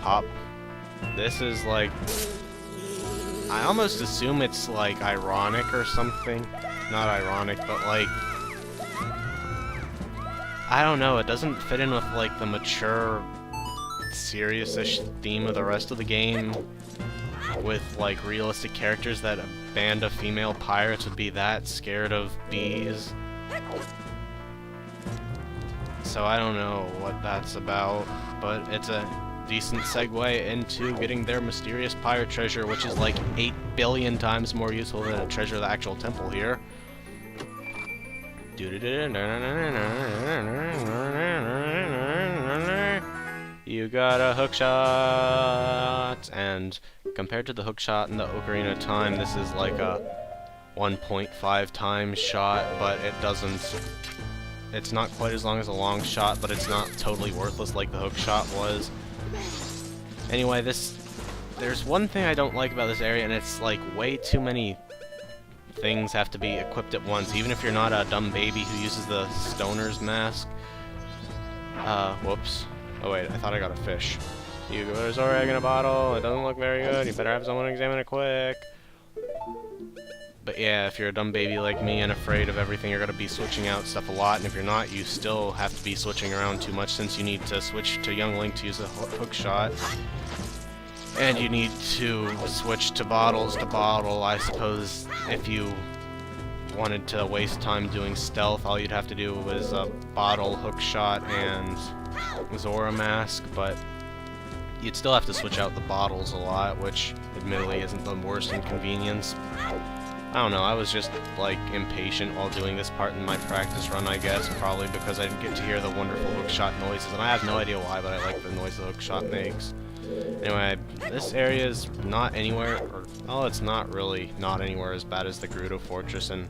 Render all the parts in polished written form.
pop. This is like... I almost assume it's like ironic or something. Not ironic, but like... I don't know, it doesn't fit in with like the mature, serious-ish theme of the rest of the game. With like realistic characters that a band of female pirates would be that scared of bees. So I don't know what that's about, but it's a decent segue into getting their mysterious pirate treasure, which is like 8 billion times more useful than a treasure of the actual temple here. You got a hookshot, and compared to the hookshot in the Ocarina of Time, this is like a 1.5 times shot, but it doesn't... It's not quite as long as a long shot, but it's not totally worthless like the hookshot was. Anyway, there's one thing I don't like about this area, and it's like way too many things have to be equipped at once, even if you're not a dumb baby who uses the stoner's mask. Whoops. Oh wait, I thought I got a fish. You go to Zora egg in a bottle, it doesn't look very good, you better have someone examine it quick. But yeah, if you're a dumb baby like me and afraid of everything, you're going to be switching out stuff a lot, and if you're not, you still have to be switching around too much since you need to switch to Young Link to use the hookshot. And you need to switch to bottles to bottle. I suppose if you wanted to waste time doing stealth, all you'd have to do was a bottle, hookshot, and Zora mask, but you'd still have to switch out the bottles a lot, which admittedly isn't the worst inconvenience. I don't know, I was just, like, impatient while doing this part in my practice run, I guess, probably because I didn't get to hear the wonderful hookshot noises, and I have no idea why, but I like the noise the hookshot makes. Anyway, this area is not anywhere, or, well, it's not really not anywhere as bad as the Gerudo Fortress in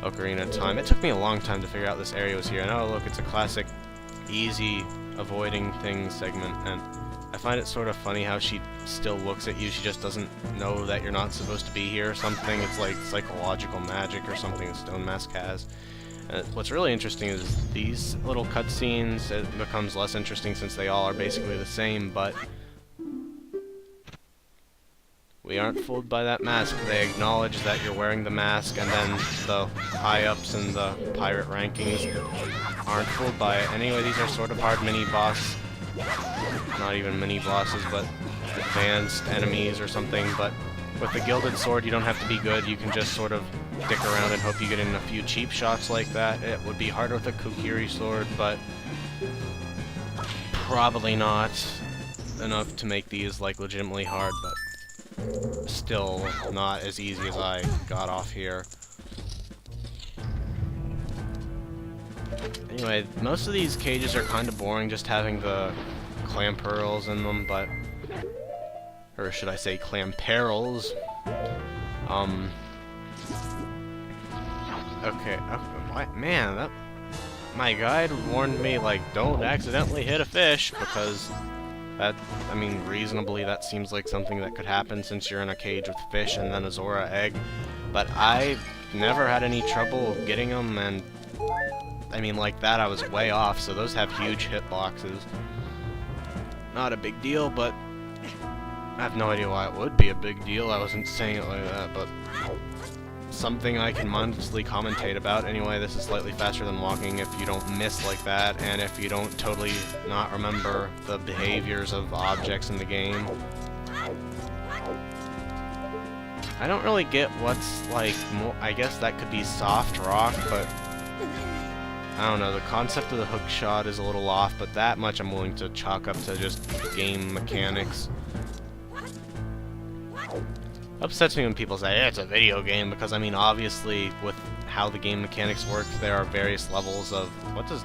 Ocarina of Time. It took me a long time to figure out this area was here, and oh look, it's a classic, easy avoiding things segment, and I find it sort of funny how she still looks at you, she just doesn't know that you're not supposed to be here or something. It's like psychological magic or something that Stone Mask has. What's really interesting is these little cutscenes, it becomes less interesting since they all are basically the same, but we aren't fooled by that mask. They acknowledge that you're wearing the mask, and then the high-ups and the pirate rankings aren't fooled by it. Anyway, these are sort of hard mini-boss, not even mini-bosses, but advanced enemies or something, but with the Gilded Sword you don't have to be good, you can just sort of dick around and hope you get in a few cheap shots like that. It would be harder with a Kokiri sword, but probably not enough to make these like legitimately hard, but still not as easy as I got off here. Anyway, most of these cages are kind of boring, just having the clam pearls in them, but... or should I say clam perils? Okay, what? Man, that... my guide warned me, like, don't accidentally hit a fish, because that, I mean, reasonably that seems like something that could happen since you're in a cage with fish and then a Zora egg, but I never had any trouble getting them, and I mean, like that, I was way off, so those have huge hitboxes. Not a big deal, but I have no idea why it would be a big deal. I wasn't saying it like that, but something I can mindlessly commentate about. Anyway, this is slightly faster than walking if you don't miss like that, and if you don't totally not remember the behaviors of objects in the game. I don't really get what's, like, I guess that could be soft rock, but I don't know, the concept of the hookshot is a little off, but that much I'm willing to chalk up to just game mechanics. Upsets me when people say, yeah, it's a video game, because, I mean, obviously, with how the game mechanics work, there are various levels of... what does...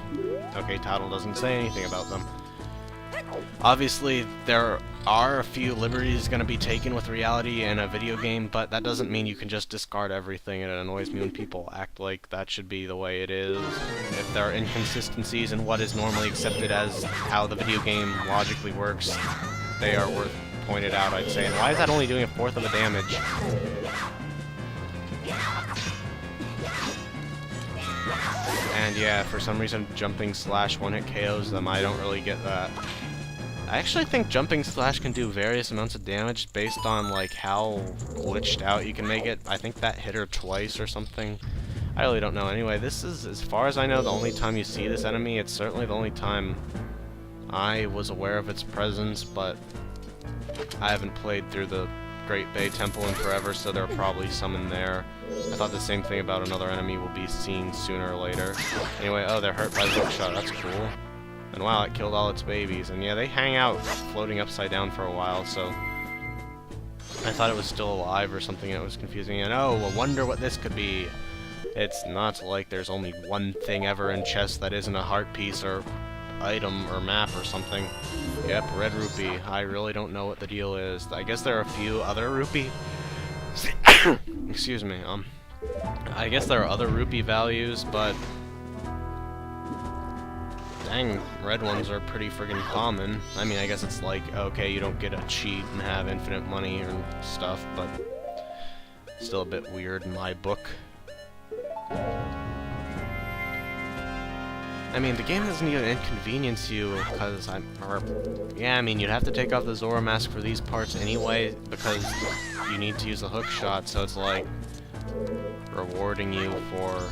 okay, title doesn't say anything about them. Obviously, there are a few liberties going to be taken with reality in a video game, but that doesn't mean you can just discard everything, and it annoys me when people act like that should be the way it is. If there are inconsistencies in what is normally accepted as how the video game logically works, they are worth pointed out, I'd say. And why is that only doing 1/4 of the damage? And yeah, for some reason jumping slash one-hit KOs them, I don't really get that. I actually think jumping slash can do various amounts of damage based on like how glitched out you can make it. I think that hit her twice or something. I really don't know. Anyway, this is, as far as I know, the only time you see this enemy. It's certainly the only time I was aware of its presence, but I haven't played through the Great Bay Temple in forever, so there are probably some in there. I thought the same thing about another enemy will be seen sooner or later. Anyway, oh, they're hurt by the Hookshot. That's cool. And wow, it killed all its babies. And yeah, they hang out floating upside down for a while, so I thought it was still alive or something, and it was confusing. And oh, I wonder what this could be. It's not like there's only one thing ever in chess that isn't a heart piece or item or map or something. Yep, red rupee. I really don't know what the deal is. I guess there are a few other rupee. Excuse me. I guess there are other rupee values, but dang, red ones are pretty friggin' common. I mean, I guess it's like, okay, you don't get a cheat and have infinite money or stuff, but still a bit weird in my book. I mean, the game doesn't even inconvenience you, because yeah, I mean, you'd have to take off the Zora mask for these parts anyway, because you need to use the Hookshot, so it's like rewarding you for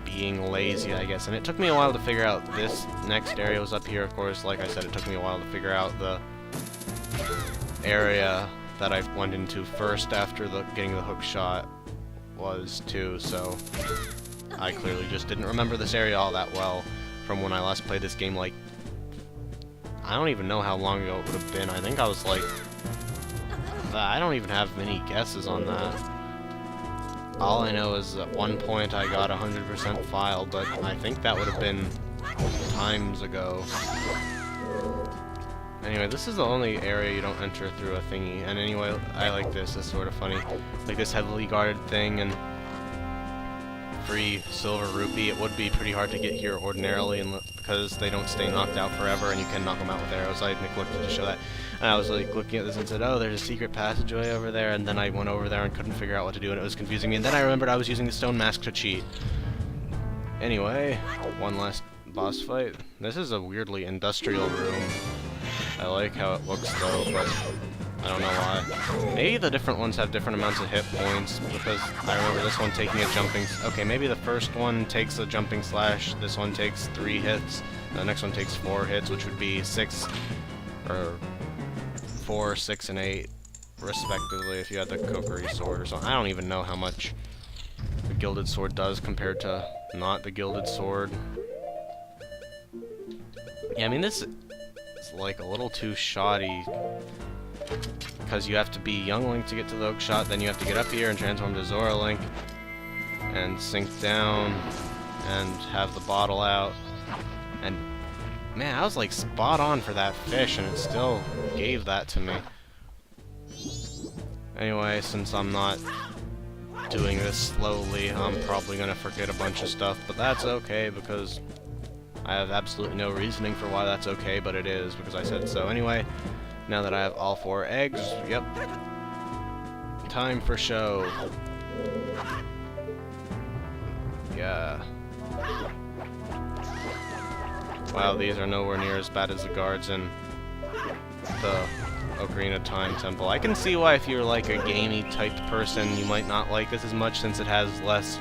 being lazy, I guess. And it took me a while to figure out this next area was up here, of course. Like I said, it took me a while to figure out the area that I went into first after getting the Hookshot was too, so I clearly just didn't remember this area all that well from when I last played this game. Like, I don't even know how long ago it would have been. I think I was like, I don't even have many guesses on that. All I know is at one point I got 100% file, but I think that would have been times ago. Anyway, this is the only area you don't enter through a thingy. And anyway, I like this. It's sort of funny. Like this heavily guarded thing and free silver rupee. It would be pretty hard to get here ordinarily, and because they don't stay knocked out forever, and you can knock them out with arrows. I neglected to show that. And I was like looking at this and said, oh, there's a secret passageway over there, and then I went over there and couldn't figure out what to do, and it was confusing me, and then I remembered I was using the stone mask to cheat. Anyway, one last boss fight. This is a weirdly industrial room. I like how it looks though, but I don't know why. Maybe the different ones have different amounts of hit points, because I remember this one taking a jumping... Okay, maybe the first one takes a jumping slash, this one takes 3 hits, the next one takes 4 hits, which would be 6, or 4, 6, and 8, respectively, if you had the cookery sword or something. I don't even know how much the gilded sword does compared to not the gilded sword. Yeah, I mean, this is like a little too shoddy, because you have to be young Link to get to the Hookshot, then you have to get up here and transform to Zora Link and sink down and have the bottle out. And man, I was like spot on for that fish, and it still gave that to me. Anyway, since I'm not doing this slowly, I'm probably gonna forget a bunch of stuff, but that's okay, because I have absolutely no reasoning for why that's okay, but it is, because I said so. Anyway, now that I have all 4 eggs, yep, time for show. Yeah. Wow, these are nowhere near as bad as the guards in the Ocarina of Time Temple. I can see why if you're like a gamey typed person, you might not like this as much, since it has less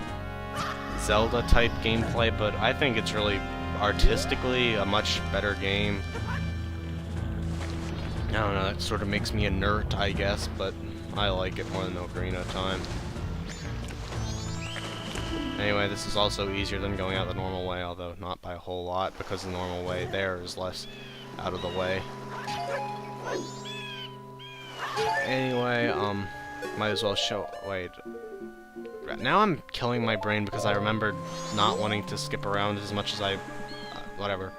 Zelda type gameplay, but I think it's really artistically a much better game. I don't know, that sort of makes me a nerd, I guess, but I like it more than Ocarina of Time. Anyway, this is also easier than going out the normal way, although not by a whole lot, because the normal way there is less out of the way. Anyway, might as well show... Wait. Now I'm killing my brain because I remembered not wanting to skip around as much as I... whatever.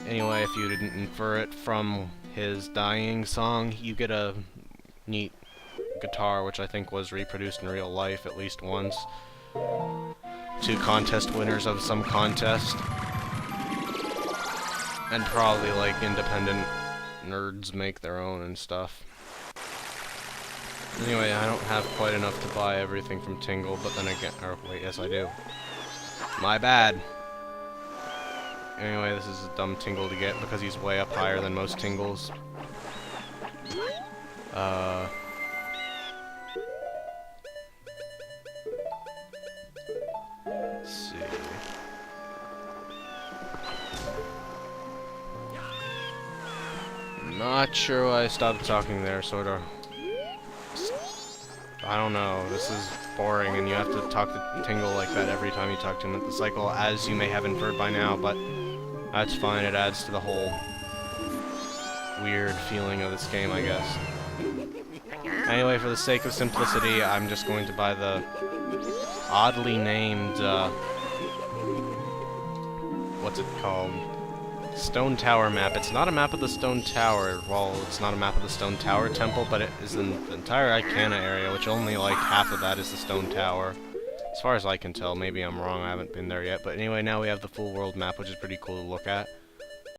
Anyway, if you didn't infer it from his dying song, you get a neat guitar, which I think was reproduced in real life at least once. 2 contest winners of some contest. And probably, like, independent nerds make their own and stuff. Anyway, I don't have quite enough to buy everything from Tingle, but then again... Or, wait, yes I do. My bad. Anyway, this is a dumb Tingle to get because he's way up higher than most Tingles. Let's see. Not sure why I stopped talking there, sorta. I don't know, this is boring and you have to talk to Tingle like that every time you talk to him at the cycle, as you may have inferred by now, but that's fine, it adds to the whole weird feeling of this game, I guess. Anyway, for the sake of simplicity, I'm just going to buy the oddly named, what's it called? Stone Tower map. It's not a map of the Stone Tower. Well, it's not a map of the Stone Tower temple, but it is in the entire Icana area, which only like half of that is the Stone Tower. As far as I can tell, maybe I'm wrong, I haven't been there yet. But anyway, now we have the full world map, which is pretty cool to look at.